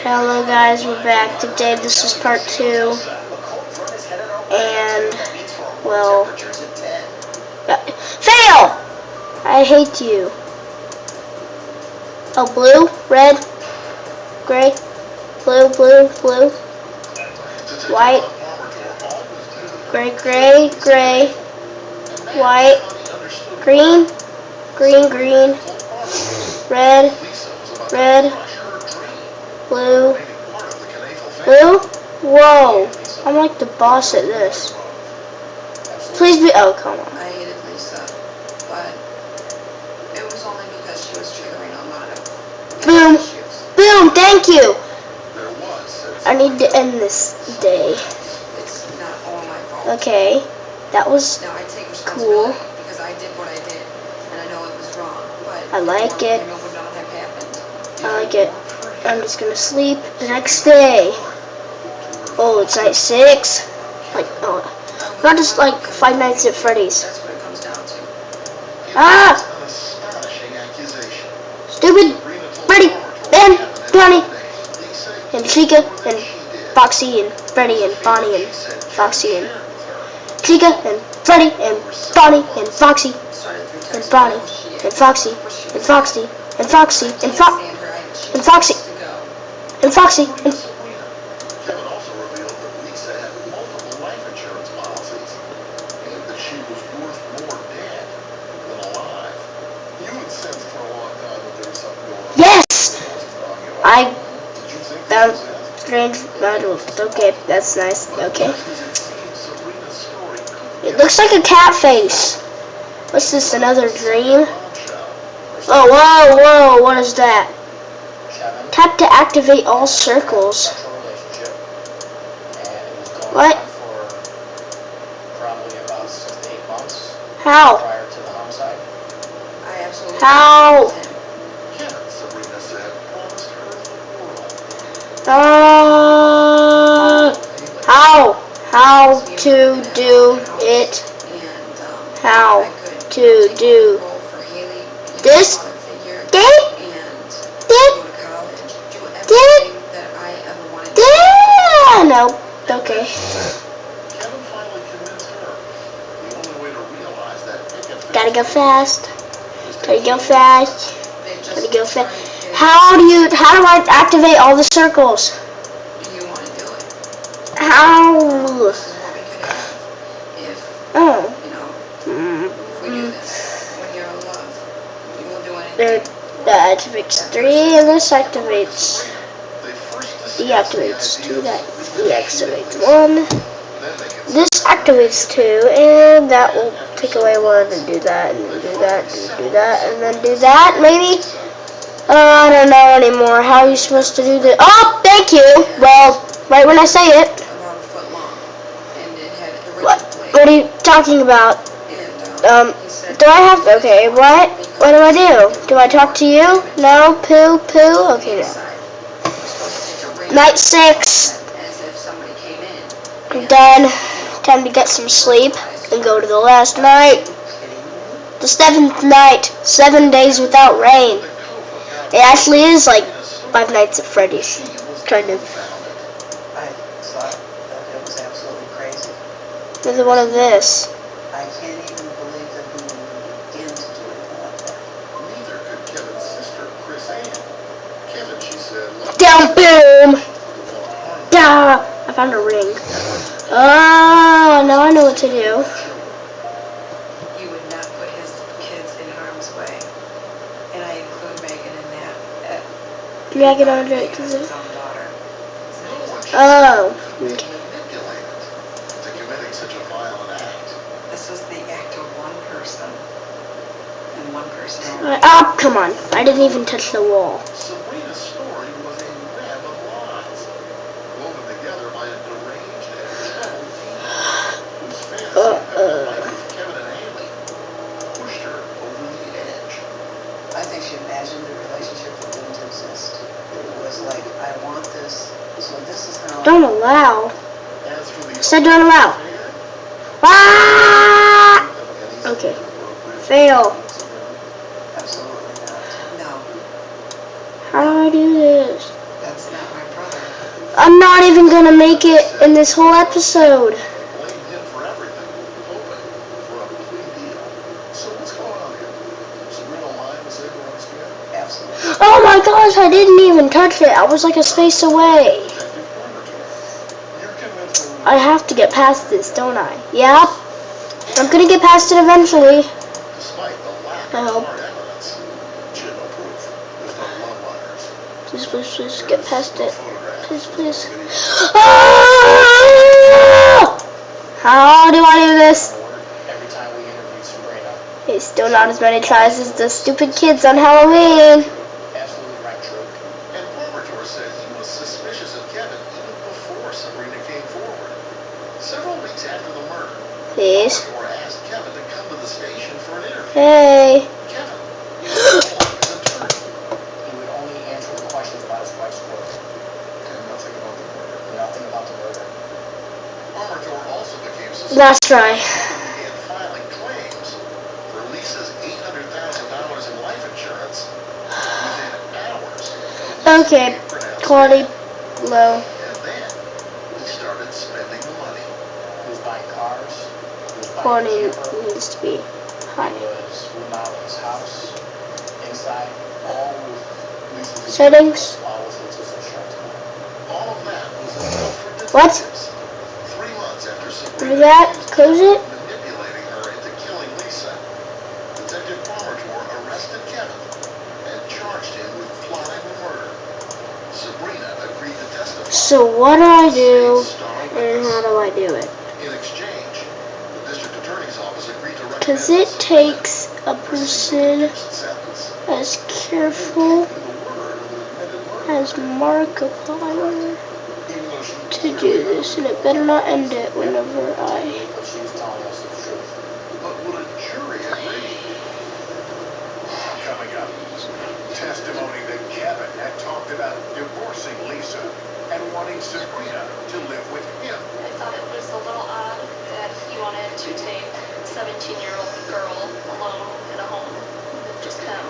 Hello guys, we're back today. This is part 2, and well, fail! I hate you. Oh, blue, red, gray, blue, blue, blue, white, gray, gray, gray, white, green, green, green, red, red, blue, blue. Whoa, I'm like the boss at this. Please be. Oh, come on. I hated Lisa, but it was only because she was triggering a lot of Boom, issues. boom. Thank you. I need to end this day. It's not all my fault. Okay, that was Now I take cool. responsibility because I did what I did, and I know it was wrong. But I like it. I know would not have happened. I like it. I'm just gonna sleep the next day. Oh, it's night 6. Like, oh, not just like Five Nights at Freddy's. That's what it comes down to. Ah! Stupid Freddy and Bonnie and Chica and Foxy and Freddy and Bonnie and Foxy and Chica and Freddy and Bonnie and Foxy and Bonnie and Foxy and Foxy and Foxy and Foxy and Foxy and Foxy and Kevin also revealed that Lisa had multiple life insurance policies and that she was worth more dead than alive. You had sensed for a long time that there was something going on. yes! I Did you think found this was it? strange modules. Okay, that's nice. Okay. Because it seemed Sabrina's story couldn't It looks like a cat face. What's this, another dream? bombshell. Oh, whoa, whoa, what is that? Kevin, Tap to activate all circles. sexual relationship, and it was going What? on for probably about 6 to 8 months How? prior to the homicide. I absolutely How? loved him. Kevin, Sabrina said, promised her the world. How to do it? And How I could to take do a role for Haley, this? figure, Did? and Did? go to college, do everything that I ever wanted to do. Yeah, no. Okay. Kevin finally convinced her the only way to realize that picket fence Gotta go fast. was to Gotta go keep fast. They just Gotta go trying fast. to- How do I activate all the circles? Do you want to do it? How? This is what we could have if, Oh. you know, Mm. if we do this. When you're in love, you will do There, anything. that activates 3 and this activates, They first discussed deactivates the 2, idea that of deactivates 1. then they considered This activates 2, and that will take away 1 and do that and do that and do that and then do that, maybe? I don't know anymore. How are you supposed to do this? Oh, thank you! Well, right when I say it. About a foot long, and it had a What? rigid blade. What are you talking about? And he said, Do I have, okay, what? What do I do? Do I talk to you? No? Poo? Poo? Okay, no. inside. We're supposed to take a ring Night 6. as if somebody came in. I'm done. Time to get some sleep and go to the last night. The 7th night. 7 days without rain. It actually is like Five Nights at Freddy's. Kind of. I thought that it was absolutely crazy. Another one of this. I can't even believe that we would begin to do anything like that. neither could Kevin's sister, Chris Ann. Kevin, she said, loved Down, boom! her, didn't want to harm her. Duh! I found a ring. Oh, now I know what to do. He would not put his kids in harm's way. And I include Megan in that. Drag it under it. Megan is his own daughter. Oh. Being Okay. manipulated into committing such a violent act. This was the act of one person. And one person only. Alright, oh, come on. I didn't even touch the wall. Sabrina's story was a web of lies, woven together by a deranged and troubled teen whose fantasy of having a life with Kevin and Haley pushed her over the edge. I think she imagined a relationship that didn't exist. It was like, I want this, so this is how... Don't allow. As for the Said don't allow. affair, Ah! any Okay. appropriate Fail. Absolutely not. No. I do this? That's not my brother. I'm not even gonna make it in this whole episode. Blamed him for everything, hoping for a plea deal. So what's going on here? Sabrina lying to save her own skin? Absolutely. Oh my gosh, I didn't even touch it. I was like a space away. Detective Farmerton, you're convinced that I have to get past this, don't I? Yeah. I'm gonna get past it eventually. despite the lack I of hope. hard evidence, she had no proof. There's no blood wires. Please, please, please, get past it. Photographs. Please, please. Ah! How do I do this? Every time we interview Sabrina, It's still not as many tries as the stupid kids on Halloween. absolutely right, Drew. And Farmerton said he was suspicious of Kevin even before Sabrina came forward. Several weeks after the murder, Please. Farmerton asked Kevin to come to the station for an interview. Hey. Kevin, his attorney, He would only answer the questions about his wife's work, and nothing about the murder. nothing about the murder. Farmerton also became suspicious. Last try. Kevin began filing claims for Lisa's $800,000 in life insurance within hours of Lisa Okay. being pronounced Quality dead. low. And then he started spending the money. He was buying cars, he was buying Quality a camper, needs to be he high. was remodeling his house, inside, all with Lisa's Settings. all with Lisa's insurance money. All of that was enough for What? detectives. 3 months after Sabrina Remember that? accused Close Kevin it. of manipulating her into killing Lisa, Detective Farmerton arrested Kevin and charged him with plotting the murder. Sabrina agreed to testify. So what do I do State's star and witness. how do I do it? In exchange, the district attorney's office agreed to recommend Because that it Sabrina takes a receive a person reduced sentence. as careful The word of the admitted murderer. as Markiplier Even though she to do this, and it better not end it whenever I... But she was telling us the truth. But would a jury agree? Coming up, testimony that Kevin had talked about divorcing Lisa and wanting Sabrina to live with him. I thought it was a little odd that he wanted to take a 17-year-old girl alone in a home with just him.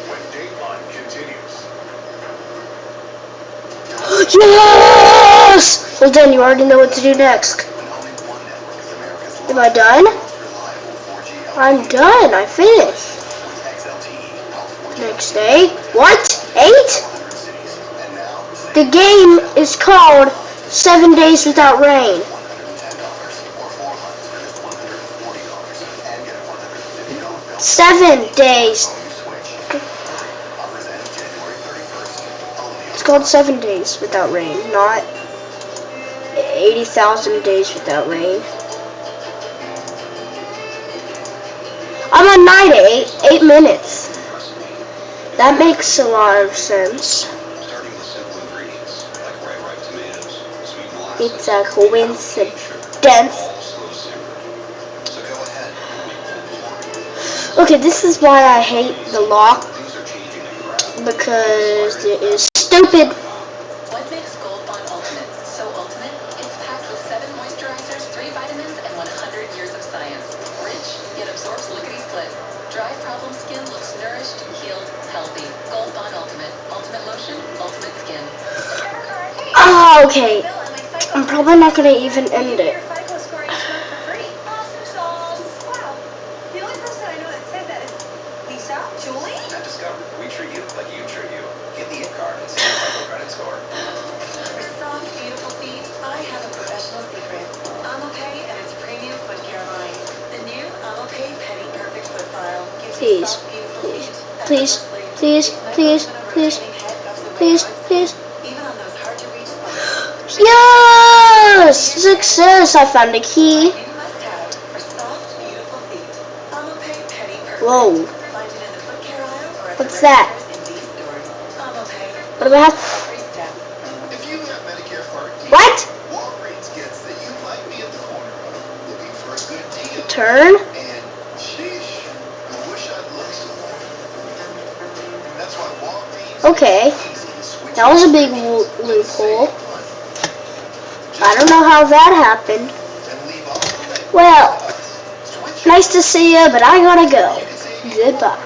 When Dateline continues. Yes! Well done, you already know what to do next. Am I done? I'm done, I finished. Next day. What? 8? The game is called 7 Days Without Rain. 7 days. It's called 7 Days Without Rain, not 80,000 Days Without Rain. I'm on night 8 minutes. That makes a lot of sense. Starting with simple ingredients like ripe tomatoes, sweet molasses, It's a coincidence. all slow simmered. So go ahead. Okay, this is why I hate the lock, Things are changing in crowd. because it is stupid. What makes Gold Bond Ultimate so ultimate? It's packed with 7 moisturizers, 3 vitamins, and 100 years of science. Rich, yet absorbs lickety-split. Dry problem skin looks nourished, healed, healthy. Gold Bond Ultimate. Ultimate lotion, ultimate skin. Ah, okay. I'm probably not gonna even end it. At Discover, we treat you like you treat you. Get the IT card and see your FICO credit score. For soft, beautiful feet, I have a professional secret. Amopay and its premium foot care line. The new Amopay Petty Perfect Foot File gives you Please, soft, beautiful please, feet. please, effortlessly. please, No please, movement of please, rotating head goes away please, once. please. Even on those hard-to-reach spots. Yes! Success! I found a key. New must-have for soft, beautiful feet. Amopay Petty Perfect. Whoa. Find it in the foot care aisle or at What's the that? registers in these stores. Amopay. What do I have? Every step. If you have Medicare Part D, What? Walgreens gets that you might be at the corner of looking for a good deal. Turn? And sheesh, I wish I'd looked some more. That's why Walgreens Okay. is easy to switch That was a out big loophole. I don't know how that happened. and leave all the Well, switch nice to see you, but I gotta go. Goodbye.